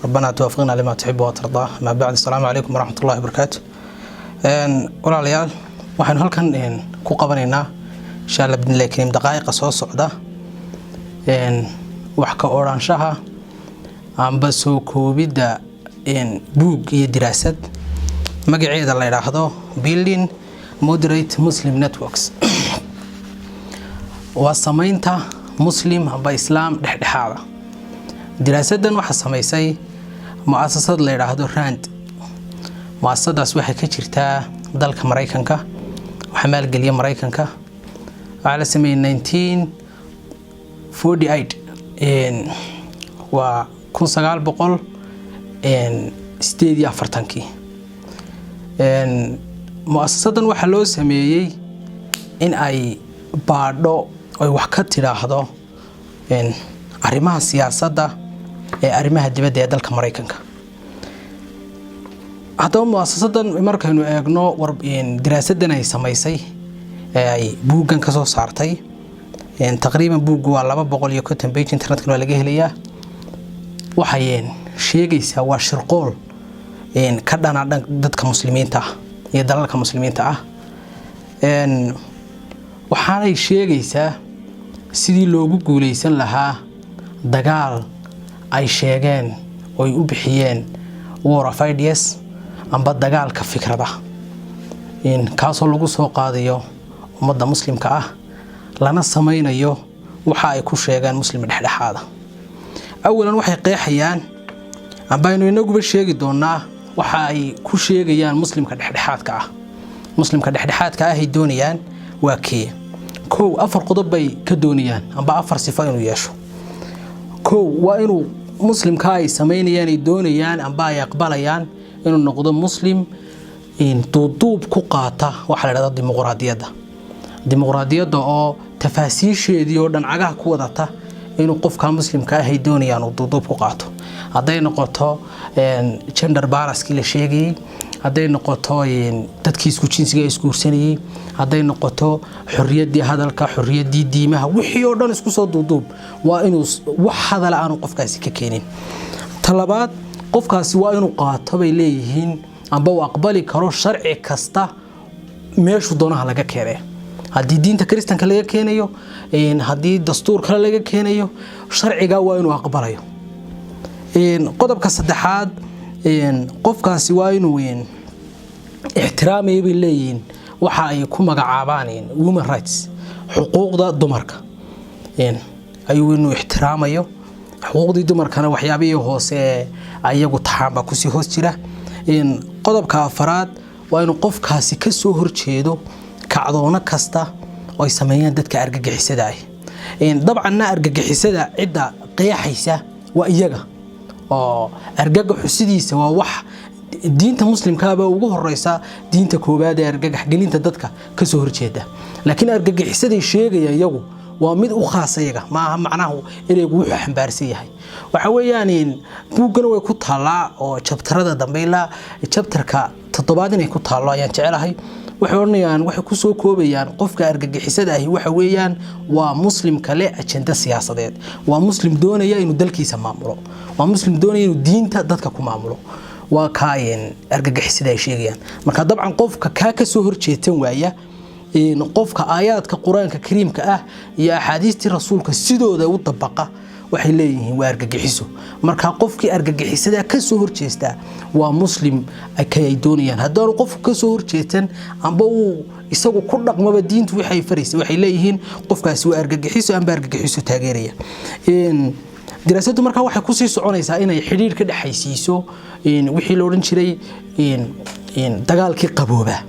ربنا توفقنا لما تحب وترضى. ما بعد السلام عليكم ورحمة الله وبركاته. ولا ليال waxaan halkan ku qabanaynaa insha Allah bidnillaahi kariim daqaayiq soo socda wax ka oraanshaha amba soo koobida buug iyo diraasad magaceeda la yiraahdo Building Moderate Muslim Networks waa samaynta muslim amba islaam dhexdhexaada. diraasadan waxa samaysay mu'asasad la yiraahdo RAND. mu'asasadaas waxay ka jirtaa dalka Mareykanka waxa maalgeliya Mareykanka waxa la sameeyay 1948 waa 1948 mu'asasadan waxa loo sameeyay in ay baadho ay wax ka tiraahdo arrimaha siyaasadda ee arrimaha dibadda ee dalka Mareykanka. haddaba mu'asasadan markaynu eegno diraasadan ay samaysay ay buuggan ka soo saartay taqriiban buuggu waa 250 page internetka waa laga helayaa. waxay sheegaysaa waa shirqool ka dhana dadka muslimiinta ah iyo dalalka muslimiinta ah. waxaanay sheegaysaa sidii loogu guuleysan lahaa dagaal ay sheegeen oo ay u bixiyeen War of Ideas amba dagaalka fikrada kaasoo lagu soo qaadayo ummadda muslimka ah lana samaynayo waxa ay ku sheegaan muslim dhexdhexaada. awalan waxay qeexayaan amba inuu inaguba sheegi doonaa waxa ay ku sheegayaan muslimka dhexdhexaadka ah. muslimka dhexdhexaadka ah ay doonayaan waa kee kow afar qodob bay ka doonayaan amba afar sifo inuu yeesho. kow waa inuu muslimka ay sameynayaan ay doonayaan amba ay aqbalayaan inuu noqdo muslim duuduub ku qaata waxa la yiraahdo dimuqraadiyadda oo tafaasiisheedii oo dhan cagaha ku wadata inuu qofka muslimka ah ay doonayaan uu duuduub ku qaato. hadday noqoto gender balance la sheegay, hadday noqoto dadkii isku jinsiga isku guursanayay, hadday noqoto xorriyadii hadalka, xorriyadii diimaha, wixii oo dhan isku soo duuduub waa inuu wax hadal aanu qofkaasi ka keenin. talabaad qofkaasi waa inuu qaato bay leeyihiin amba uu aqbali karo sharci kasta meeshu doonaha laga keenay. haddii diinta kristanka laga keenayo haddii dastuur kale laga keenayo sharciga waa inuu aqbalayo. qodobka saddexaad qofkaasi waa inuu ixtiraamayo bay leeyihiin waxa ay ku magacaabaan women rights xuquuqda dumarka ayuu inuu ixtiraamayo. xuquuqdii dumarkana waxyaabihii hoose ayagu taxaamba ku sii hoos jira. qodobka afaraad waa inuu qofkaasi ka soo horjeedo kacdoono kasta oo ay sameeyaan dadka argagixisada ah. dabcan argagixisada cidda qeexaysa waa iyaga oo argagaxusidiisa waa wax diinta muslimka ah ugu horeysa diinta koobaad ee argagax gelinta dadka ka soo horjeeda. laakiin argagixisada sheegaya iyagu waa mid u khaas iyaga ma aha macnahu inay ugu xambaarsan yahay. waxa weeyaan buuggan way ku taalaa oo chapterada dambe ilaa chapterka 7 inay ku taalo ayaan jecelahay. waxay oranayaan waxay ku soo koobayaan qofka argagixisada ah waxa weeyaan waa muslim kale ajenda siyaasadeed, waa muslim doonaya inuu dalkiisa maamulo, waa muslim doonaya inuu diinta dadka ku maamulo, waa kaayeen argagixisada ay sheegayaan. marka dabcan qofka ka soo horjeetan waaya qofka aayaadka quraanka kariimka ah iyo axaadiistii rasuulka sidooda u dabaqa waxay leeyihiin waa argagixiso. marka qofkii argagixisada ka soo horjeesta waa muslim ay doonayaan. haddii qofku ka soo horjeetan amba uu isagu ku dhaqmaba diintu waxay fariisay waxay leeyihiin qofkaasi waa argagixiso amba argagixiso taageeraya. diraasadu marka waxay ku sii soconaysaa inay xiriir ka dhaxaysiiso wixii la oran jiray dagaalkii qabooba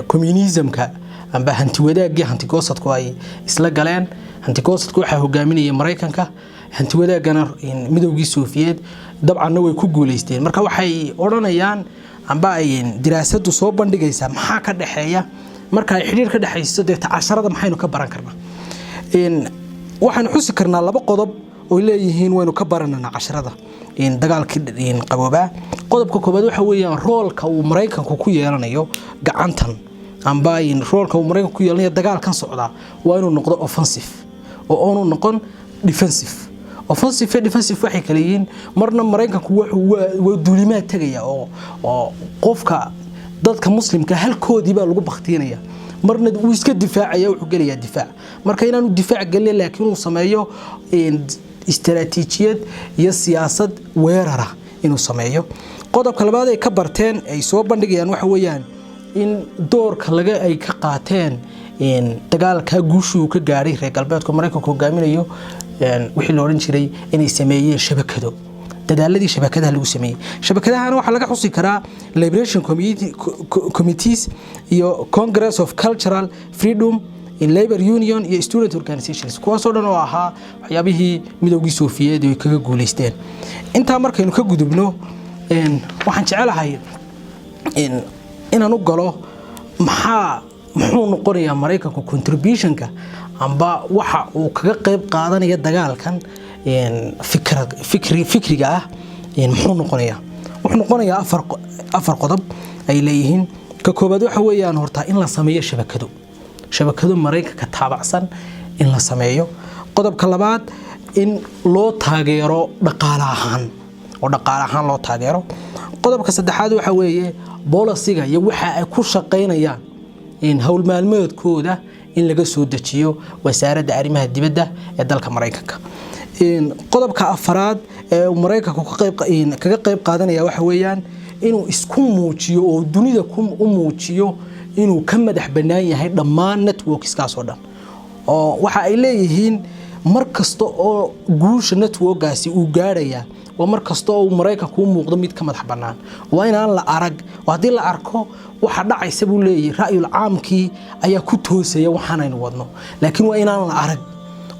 communismka amba hanti wadaagii hanti goosadku ay isla galeen. hanti goosadku waxa hogaaminayay Mareykanka, hanti wadaagana midowgii Soofiyeed dabcan way ku guuleysteen. marka waxay oranayaan amba ay diraasadu soo bandhigaysaa maxaa ka dhaxeeya marka ay xiriir ka dhaxayso casharada maxaynu ka baran karnaa. waxaan xusi karnaa laba qodob oo leeyihiin waynu ka baranana casharada dagaalkii qabooba. qodobka koobaad waxa weeyaan roolka uu Mareykanku ku yeelanayo gacantan amba roolka uu Mareykanku ku yeelanayo dagaalkan socda waa inuu noqdo offensive oo aanu noqon defensive offensive defensive waxay kala yihiin marna Mareykanku wuxuu duulimaad tagaya oo qofka dadka muslimka halkoodii baa lagu baqtiinaya marna uu iska difaacaya wuxuu galayaa difaac marka inaanu difaac galin laakiin uu sameeyo istaraatiijiyad iyo siyaasad weerara inuu sameeyo qodobka labaad ay ka barteen ay soo bandhigayaan waxa weeyaan in doorka laga ay ka qaateen dagaalka guushu ka gaaray reer galbeedka Mareykanka hogaaminayo wixii la oran jiray inay sameeyeen shabakado dadaaladii shabakadaha lagu sameeyay shabakadahana waxa laga xusi karaa Liberation Committees iyo Congress of Cultural Freedom in Labor Union iyo Student Organizations kuwaas oo dhan oo ahaa waxyaabihii midowgii Soofiyeed ay kaga guuleysteen inta markaynu ka gudubno waxaan jecelahay inaan u galo muxuu noqonayaa Mareykanka contributionka amba waxa uu kaga qayb qaadanaya dagaalkan fikriga ah muxuu noqonayaa wuxuu noqonayaa afar qodob ay leeyihiin ka koobaad waxa weeyaan horta in la sameeyo shabakado Mareykanka taabacsan in la sameeyo qodobka labaad in loo taageero dhaqaale ahaan loo taageero qodobka saddexaad waxa weeye policy-ga iyo waxa ay ku shaqeynayaan in hawl maalmeedkooda in laga soo dejiyo wasaaradda arrimaha dibadda ee dalka Mareykanka qodobka afaraad ee Mareykanka kaga qayb qaadanaya waxa weeyaan inuu isku muujiyo oo dunida u muujiyo inuu ka madax banaan yahay dhammaan networks-kaas oo dhan oo waxa ay leeyihiin markasta oo guusha network-gaasi uu gaaraya waa markasta oo Mareykanku u muuqdo mid ka madax banaan waa inaan la arag hadii la arko waxa dhacaysa buu leeyahay ra'yul caamkii ayaa ku toosaya waxaan aynu wadno laakiin waa inaan la arag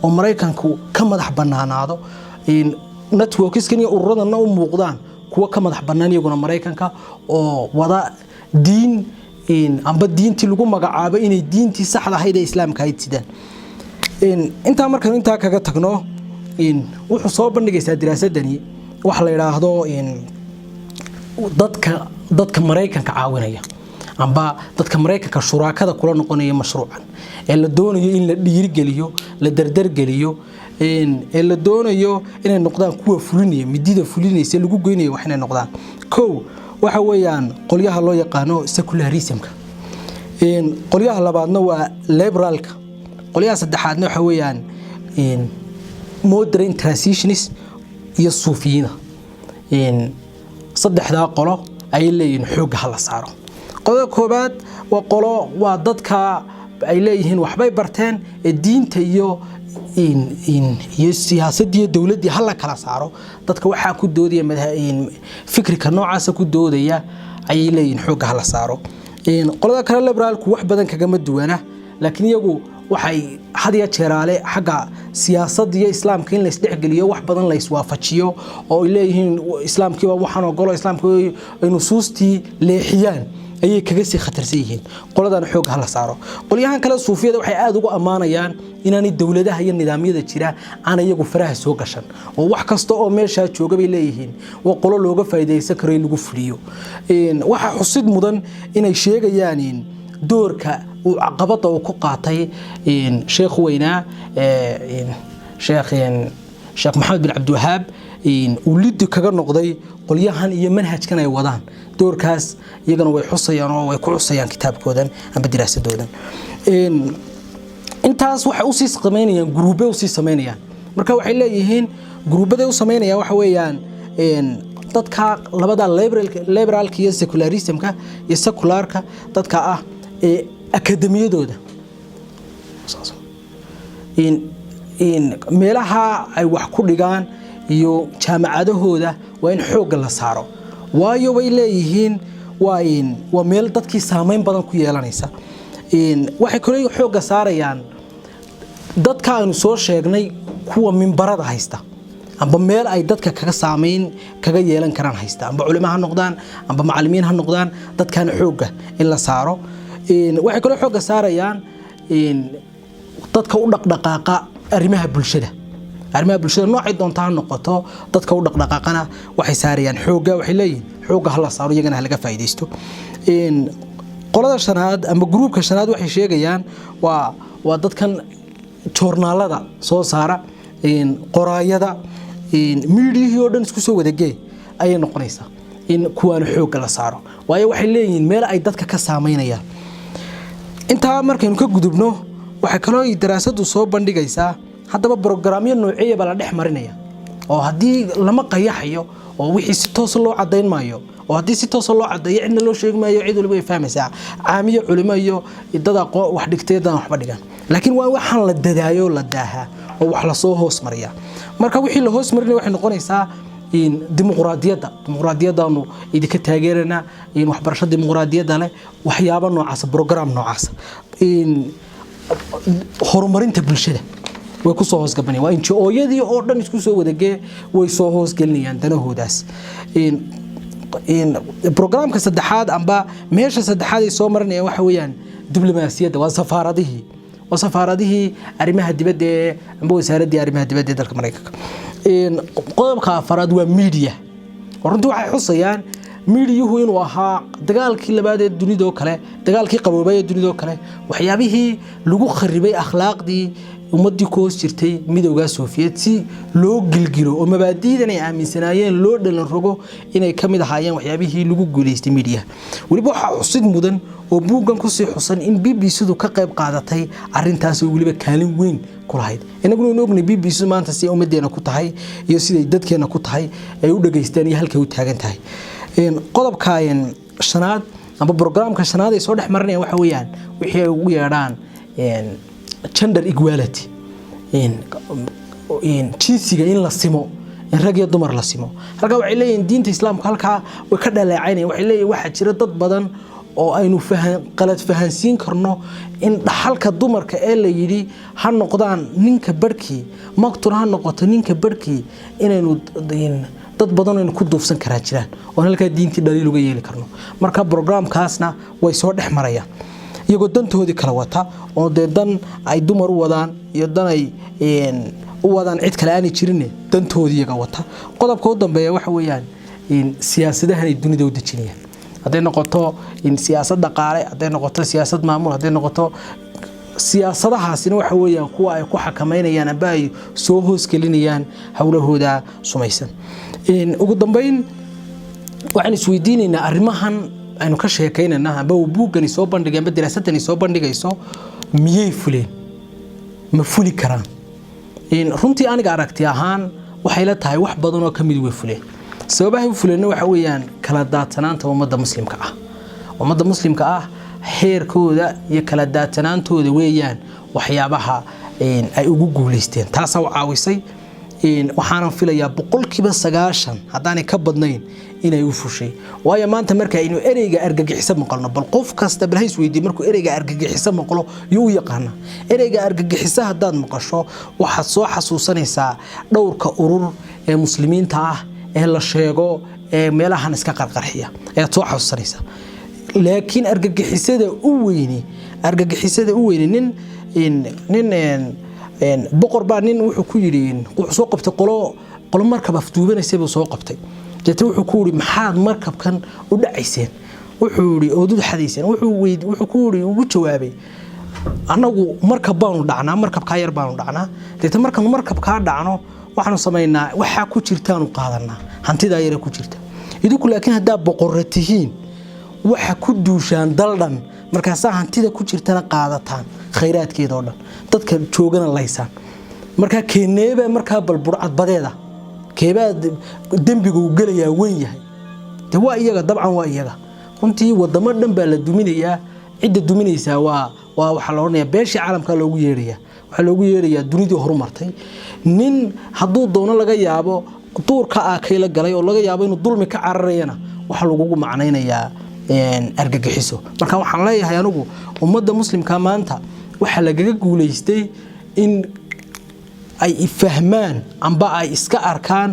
oo Mareykanku ka madax banaanaado networks-kan iyo ururadana u muuqdaan kuwa ka madax banaan iyaguna Mareykanka oo wada diin amba diintii lagu magacaabo inay diintii saxda ahayd ee islaamka ay sidaan inta markaan inta kaga tagno wuxuu soo bandhigaysaa diraasadani wax la yiraahdo dadka Mareykanka caawinaya amba dadka Mareykanka shuraakada kula noqonaya mashruucan ee la doonayo in la dhiirigeliyo la dardargeliyo ee la doonayo inay noqdaan kuwa fulinaya midida fulinaysa lagu goynayo wax inay noqdaan waxa weeyaan qolyaha loo yaqaano secularism-ka qolyaha labaadna waa liberalka qolyaha saddexaadna waxa weeyaan modern transitionist iyo suufiyiina saddexda qolo ay leeyihiin xoog la saaro qodobka koobaad waa dadka ay leeyihiin waxbay barteen diinta iyo siyaasadda iyo dawladda hal kala saaro dadka waxa ku doodaya fikirka noocaas ku doodaya ay leeyihiin xoog la saaro qolada kale liberalku wax badan kaga ma duwana laakiin iyagu waxay hadiya jeeraale xagga siyaasadda iyo islaamka in la isdhexgeliyo wax badan la iswaafajiyo oo ay leeyihiin islaamkii waxaan ogolo islaamka ay nusuustii leexiyaan ayay kaga sii khatarsan yihiin qoladan xoog la saaro qolyahan kale suufiyada waxay aad ugu amaanayaan inaanay dawladaha iyo nidaamyada jira aan iyagu faraha soo gashan oo wax kasta oo meesha jooga bay leeyihiin waa qolo looga faa'iideysan karo in lagu fuliyo waxa xusid mudan inay sheegayaan doorka uu caqabada uu ku qaatay sheekh weynaa sheekh Maxamed bin Abdul Wahhab uu lid kaga noqday qolyahan iyo manhajkan ay wadaan doorkaas iyagana way xusayaan oo way ku xusayaan kitaabkoodan amba diraasadoodan intaas waxa uu sii sameynayaan gruubo sii sameynayaan marka waxay leeyihiin gruubada uu sameynaya waxa weeyaan dadka labada liberalka iyo secularism-ka iyo secularka dadka ah akademiyadooda meelaha ay wax ku dhigaan iyo jaamacadahooda waa in xoog la saaro waayo way leeyihiin waa meel dadkii saameyn badan ku yeelanaysa waxay kale xoog saarayaan dadka aanu soo sheegnay kuwa minbarada haysta amba meel ay dadka kaga saameyn kaga yeelan karaan haysta amba culimo ha noqdaan amba macallimiin ha noqdaan dadkan xooga in la saaro waxay kale xoog saarayaan dadka u dhaqdhaqaaqa arrimaha bulshada noocay doonta ha noqoto dadka u dhaqdhaqaaqana waxay saarayaan xooga waxay leeyihiin xooga la saaro iyagana laga faa'iideysto qolada shanaad ama groupka shanaad waxay sheegayaan waa dadkan joornaalada soo saara qoraayada miidiyihii oo dhan isku soo wadagee ayay noqonaysaa in kuwaan xoogga la saaro waayo waxay leeyihiin meel ay dadka ka saameynayaan intaa markaynu ka gudubno waxa kale oo daraasadu soo bandhigaysaa haddaba programyo nooceeya baa la dhex marinaya oo haddii lama qayaxayo oo wixii si toos loo cadeyn maayo oo haddii si toos loo cadeeyo cidna loo sheegi maayo cid waliba ay fahmaysaa caamiyo culimo iyo dad wax dhigteedan waxba dhigan laakiin waa waxaan la dadaayo la daaha oo wax la soo hoos mariya marka wixii la hoos marinay waxay noqonaysaa in dimuqraadiyaddaanu idinka taageerana in waxbarasho dimuqraadiyadda leh waxyaabo noocaas program noocaas in horumarinta bulshada way ku soo hoos gabanayaan waa NGO-yadii oo dhan isku soo wadagee way soo hoos gelinayaan danahoodaas in programka saddexaad amba meesha saddexaad ay soo marinayaan waxa weeyaan diblomaasiyadda waa safaaradihii arrimaha dibadda ee amba wasaaradii arrimaha dibadda ee dalka Mareykanka qodobka afaraad waa media runtii waxay xusayaan miidiyuhu inuu ahaa dagaalkii labaad ee dunida oo kale dagaalkii qaboobay ee dunida oo kale waxyaabihii lagu kharibay akhlaaqdii ummadii ku hoos jirtay midowga Soviet si loo gilgilo oo mabaadiidan ay aaminsanaayeen loo dhalan rogo inay kamid ahaayeen waxyaabihii lagu guuleystay media waliba waxa xusid mudan oo buugan ku sii xusan in BBC-du ka qayb qaadatay arintaas oo waliba kaalin weyn ku lahayd inaguna ognahay BBC maanta si ummadeena ku tahay iyo siday dadkeena ku tahay ay u dhageystaan iyo halkay u taagan tahay qodobka shanaad amba programka shanaad ay soo dhex marinayaan waxa weeyaan wixii ay ugu yeedhaan gender equality in jinsiga in la simo in rag iyo dumar la simo halka waxay leeyihiin diinta islaamka halka way ka dhaleecaynayaan waxay leeyihiin waxa jira dad badan oo aynu qalad fahansiin karno in dhaxalka dumarka ee la yiri ha noqdaan ninka barkii maqtur ha noqoto ninka barkii inaynu dad badan oo ku duufsan karaan jiraan oo halka diintii dhaliil uga yeeli karno marka programkaasna way soo dhex marayaan iyagoo dantoodii kala wata oo dan ay dumar u wadaan iyo dan ay u wadaan cid kale aan jirin dantoodii iyaga wata qodobka u dambeeya waxa weeyaan siyaasadaha ay dunida u dejinayaan haday noqoto siyaasad dhaqaale haday noqoto siyaasad maamul haday noqoto siyaasadahaasina waxa weeyaan kuwa ay ku xakameynayaan aba ay soo hoos gelinayaan hawlahooda sumaysan ugu dambeyn waxaan isweydiinaynaa arrimahan aynu ka sheekaynayna aba buugani soo bandhigay aba daraasadani soo bandhigayso miyay fuleen ma fuli karaan runtii aniga aragti ahaan waxay la tahay wax badan oo kamid way fuleen sababaha fuleena waxa weeyaan kala daadsanaanta ummadda muslimka ah heerkooda iyo kala daadsanaantooda weeyaan waxyaabaha ay ugu guuleysteen taas oo caawisay waxaan filayaa 90% hadaan ka badnayn inay u fushay waayo maanta marka inuu ereyga argagixisa maqalno bal qof kasta bal hays weydii markuu ereyga argagixisa maqlo yuu yaqaan ereyga argagixisa hadaad maqasho waxaad soo xasuusanaysaa dhowrka urur ee muslimiinta ah ee la sheego ee meelahan iska qarqarxiya ee soo xasuusanaysaa laakiin argagixisada u weyni nin boqor baa nin wuxuu ku yiri wuxuu soo qabtay qolo markab afduubanaysa buu soo qabtay jeeta wuxuu ku yiri maxaad markabkan u dhacayseen wuxuu yiri oodud xadiiseen wuxuu ku yiri ugu jawaabay anagu markab baanu dhacnaa markabka yar baanu dhacnaa jeeta markabka dhacno waxaanu sameeynaa waxa ku jirtaan qaadanaa hantida yar ku jirta idinku laakiin hadaa boqoratihiin waxa ku duushaan daldhan markaas hantida ku jirtana qaadataan khayraadkeeda oo dhan dadka joogana laysaan marka keeneeba marka balburcad badeeda keebaa dambiga uu galaya weyn yahay waa iyaga dabcan waa iyaga runtii wadamo dhan baa la duminayaa cid duminaysa waa waxa la oranayaa beeshii caalamka loogu yeeraya waxa loogu yeeraya dunida horumartay nin haduu doono laga yaabo duurka aakay la galay oo laga yaabo inuu dulmi ka cararayna waxa lagu macnaynayaa argagixiso marka waxaan leeyahay anigu ummadda muslimka maanta waxa lagaga guuleystay in ay fahmaan amba ay iska arkaan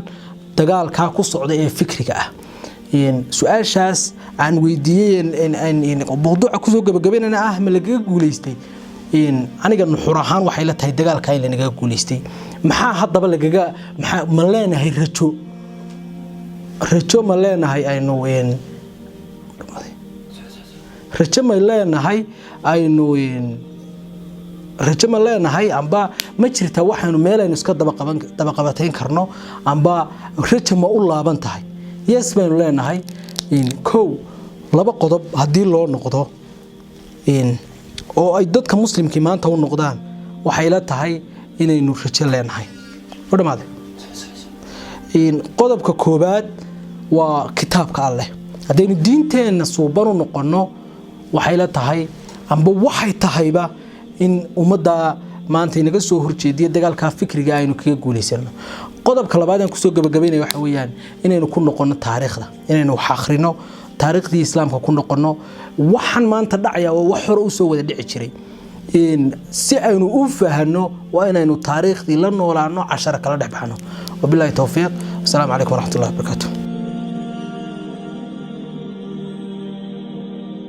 dagaalka ku socda ee fikriga ah su'aashaas aan weydiiyay mowduuca ku soo gabagabeynana ah ma lagaga guuleystay aniga nuxur ahaan waxay la tahay dagaalka in lagaga guuleystay maxaa hadaba lagaga ma leenahay rajo ma leenahay aynu rajo ma leenahay aynu rajo ma leenahay amba ma jirta waxaanu meelaynu iska daba qabateyn karno amba rajo ma u laaban tahay yes baynu leenahay in kow laba qodob hadii loo noqdo in oo ay dadka muslimkii maanta u noqdaan waxay la tahay inaynu rajo leenahay wadamaade in qodobka koobaad waa kitaabka Allah hadaynu diinteena suuban u noqono waxay la tahay amba waxay tahayba in umada maanta inaga soo horjeediyo dagaalka fikriga aynu kaga guuleysano qodobka labaad aan ku soo gabagabeynay waxa weeyaan inaynu ku noqono taariikhda inaynu wax akhrino taariikhdii islaamka ku noqono waxan maanta dhacaya oo wax hore u soo wada dhici jiray in si aynu u fahanno waa inaynu taariikhdii la noolaano 10 kala dhaxbaxno wabillahi tawfiiq assalamu alaykum wa rahmatullahi wa barakatuh